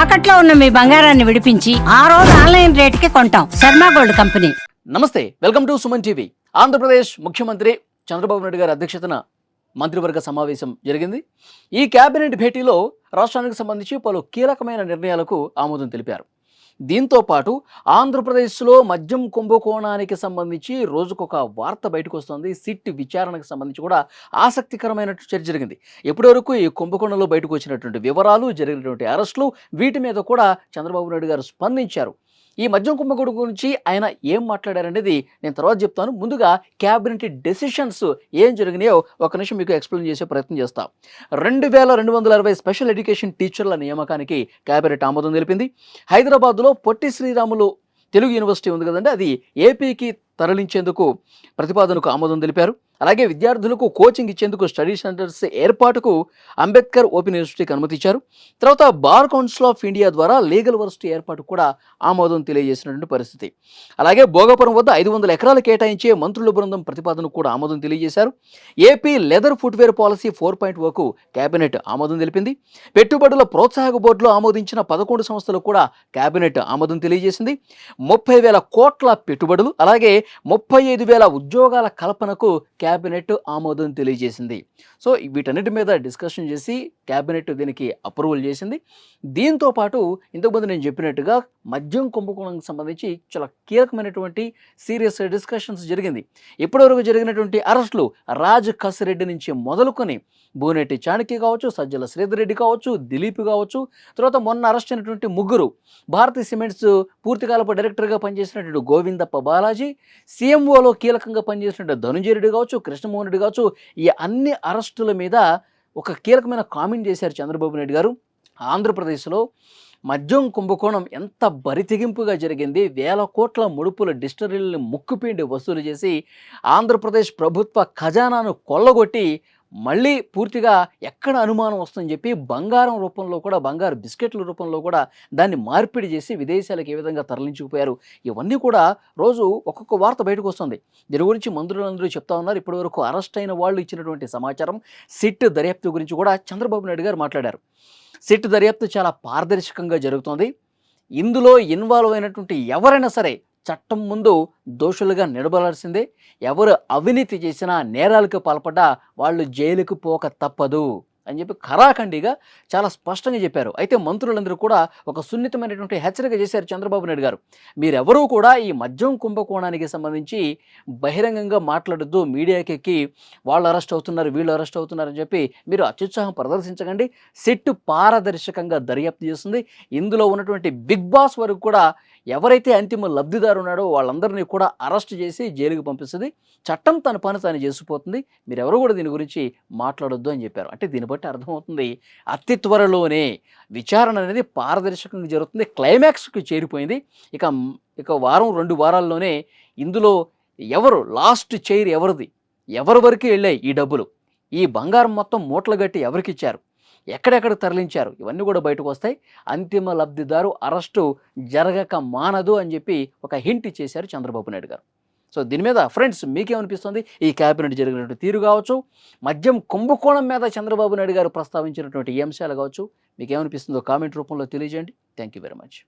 తాకట్లో ఉన్న మీ బంగారాన్ని విడిపించి ఆ రోజు ఆన్లైన్ రేటుకి కొంటాం. Sharma gold company. నమస్తే, welcome to Suman TV. Andhra Pradesh ముఖ్యమంత్రి చంద్రబాబు నాయుడు గారి అధ్యక్షతన మంత్రివర్గ సమావేశం జరిగింది. ఈ కేబినెట్ భేటీలో రాష్ట్రానికి సంబంధించి పలు కీలకమైన నిర్ణయాలకు ఆమోదం తెలిపారు. దీంతో పాటు ఆంధ్రప్రదేశ్లో మద్యం కుంభకోణానికి సంబంధించి రోజుకొక వార్త బయటకు వస్తుంది. సిట్ విచారణకు సంబంధించి కూడా ఆసక్తికరమైన చర్చ జరిగింది. ఇప్పటివరకు ఈ కుంభకోణంలో బయటకు వచ్చినటువంటి వివరాలు, జరిగినటువంటి అరెస్టులు, వీటి మీద కూడా చంద్రబాబు నాయుడు గారు స్పందించారు. ఈ మద్యం కుంభకోణం గురించి ఆయన ఏం మాట్లాడారనేది నేను తర్వాత చెప్తాను. ముందుగా క్యాబినెట్ డెసిషన్స్ ఏం జరిగినాయో ఒక నిమిషం మీకు ఎక్స్ప్లెయిన్ చేసే ప్రయత్నం చేస్తాం. 2260 స్పెషల్ ఎడ్యుకేషన్ టీచర్ల నియామకానికి క్యాబినెట్ ఆమోదం తెలిపింది. హైదరాబాద్లో పొట్టి శ్రీరాములు తెలుగు యూనివర్సిటీ ఉంది కదండి, అది ఏపీకి తరలించేందుకు ప్రతిపాదనకు ఆమోదం తెలిపారు. అలాగే విద్యార్థులకు కోచింగ్ ఇచ్చేందుకు స్టడీ సెంటర్స్ ఏర్పాటుకు అంబేద్కర్ ఓపెన్ యూనివర్సిటీకి అనుమతి ఇచ్చారు. తర్వాత బార్ కౌన్సిల్ ఆఫ్ ఇండియా ద్వారా లీగల్ వర్సిటీ ఏర్పాటు కూడా ఆమోదం తెలియజేసినటువంటి పరిస్థితి. అలాగే భోగపురం వద్ద 500 ఎకరాలు కేటాయించే మంత్రుల బృందం ప్రతిపాదనకు కూడా ఆమోదం తెలియజేశారు. ఏపీ లెదర్ ఫుట్వేర్ పాలసీ 4.0కు కేబినెట్ ఆమోదం తెలిపింది. పెట్టుబడుల ప్రోత్సాహక బోర్డులో ఆమోదించిన 11 సంస్థలకు కూడా కేబినెట్ ఆమోదం తెలియజేసింది. 30,000 కోట్ల పెట్టుబడులు, అలాగే 35,000 ఉద్యోగాల కల్పనకు క్యాబినెట్ ఆమోదం తెలియజేసింది. సో వీటన్నిటి మీద డిస్కషన్ చేసి క్యాబినెట్ దీనికి అప్రూవల్ చేసింది. దీంతో పాటు ఇంతకుముందు నేను చెప్పినట్టుగా మద్యం కుంభకోణానికి సంబంధించి చాలా కీలకమైనటువంటి సీరియస్ డిస్కషన్స్ జరిగింది. ఇప్పటివరకు జరిగినటువంటి అరెస్టులు రాజ్ కసిరెడ్డి నుంచి మొదలుకొని బూనేటి చాణక్య కావచ్చు, సజ్జల శ్రీధర్ రెడ్డి కావచ్చు, దిలీప్ కావచ్చు, తర్వాత మొన్న అరెస్ట్ అయినటువంటి ముగ్గురు, భారతీ సిమెంట్స్ పూర్తికాలపు డైరెక్టర్గా పనిచేసినటువంటి గోవిందప్ప బాలాజీ, సీఎంఓలో కీలకంగా పనిచేసినటువంటి ధనుంజయ రెడ్డి కావచ్చు, కృష్ణమోహన్ రెడ్డి కావచ్చు, ఈ అన్ని అరెస్టుల మీద ఒక కీలకమైన కామెంట్ చేశారు చంద్రబాబు నాయుడు గారు. ఆంధ్రప్రదేశ్లో మద్యం కుంభకోణం ఎంత బరితెగింపుగా జరిగింది, 1000 కోట్ల ముడుపుల డిస్టరీలను ముక్కుపిండి వసూలు చేసి ఆంధ్రప్రదేశ్ ప్రభుత్వ ఖజానాను కొల్లగొట్టి మళ్ళీ పూర్తిగా ఎక్కడ అనుమానం వస్తుందని చెప్పి బంగారం రూపంలో కూడా, బంగారు బిస్కెట్ల రూపంలో కూడా దాన్ని మార్పిడి చేసి విదేశాలకు ఏ విధంగా తరలించుకుపోయారు. ఇవన్నీ కూడా రోజు ఒక్కొక్క వార్త బయటకు వస్తుంది. దీని గురించి మంత్రులందరూ చెప్తా ఉన్నారు. ఇప్పటివరకు అరెస్ట్ అయిన వాళ్ళు ఇచ్చినటువంటి సమాచారం, సిట్ దర్యాప్తు గురించి కూడా చంద్రబాబు నాయుడు గారు మాట్లాడారు. సిట్ దర్యాప్తు చాలా పారదర్శకంగా జరుగుతోంది. ఇందులో ఇన్వాల్వ్ అయినటువంటి ఎవరైనా సరే చట్టం ముందు దోషులుగా నిలబడాల్సిందే. ఎవరు అవినీతి చేసినా, నేరాలకు పాల్పడ్డా వాళ్ళు జైలుకు పోక తప్పదు అని చెప్పి ఖరాఖండిగా చాలా స్పష్టంగా చెప్పారు. అయితే మంత్రులందరూ కూడా ఒక సున్నితమైనటువంటి హెచ్చరిక చేశారు చంద్రబాబు నాయుడు గారు. మీరెవరూ కూడా ఈ మద్యం కుంభకోణానికి సంబంధించి బహిరంగంగా మాట్లాడొద్దు, మీడియాకి ఎక్కి వాళ్ళు అరెస్ట్ అవుతున్నారు, వీళ్ళు అరెస్ట్ అవుతున్నారు అని చెప్పి మీరు అత్యుత్సాహం ప్రదర్శించకండి. సిట్ పారదర్శకంగా దర్యాప్తు చేస్తుంది. ఇందులో ఉన్నటువంటి బిగ్ బాస్ వరకు కూడా ఎవరైతే అంతిమ లబ్ధిదారు ఉన్నాడో వాళ్ళందరినీ కూడా అరెస్ట్ చేసి జైలుకి పంపిస్తుంది. చట్టం తన పని తాను చేసిపోతుంది. మీరెవరు కూడా దీని గురించి మాట్లాడొద్దు అని చెప్పారు. అంటే దీన్ని బట్టి అర్థమవుతుంది, అతి త్వరలోనే విచారణ అనేది పారదర్శకంగా జరుగుతుంది. క్లైమాక్స్కి చేరిపోయింది. ఇక వారం 2 వారాల్లోనే ఇందులో ఎవరు లాస్ట్ చైర్ ఎవరిది, ఎవరి వరకు వెళ్ళాయి ఈ డబ్బులు, ఈ బంగారం మొత్తం మూటలు గట్టి ఎవరికి ఇచ్చారు, ఎక్కడెక్కడ తరలించారు, ఇవన్నీ కూడా బయటకు వస్తాయి. అంతిమ లబ్ధిదారు అరెస్టు జరగక మానదు అని చెప్పి ఒక హింట్ ఇచ్చేశారు చంద్రబాబు నాయుడు గారు. సో దీని మీద ఫ్రెండ్స్ మీకేమనిపిస్తుంది? ఈ క్యాబినెట్ జరిగినటువంటి తీరు కావచ్చు, మద్యం కుంభకోణం మీద చంద్రబాబు నాయుడు గారు ప్రస్తావించినటువంటి ఈ అంశాలు కావచ్చు, మీకేమనిపిస్తుందో కామెంట్ రూపంలో తెలియజేయండి. Thank you very much.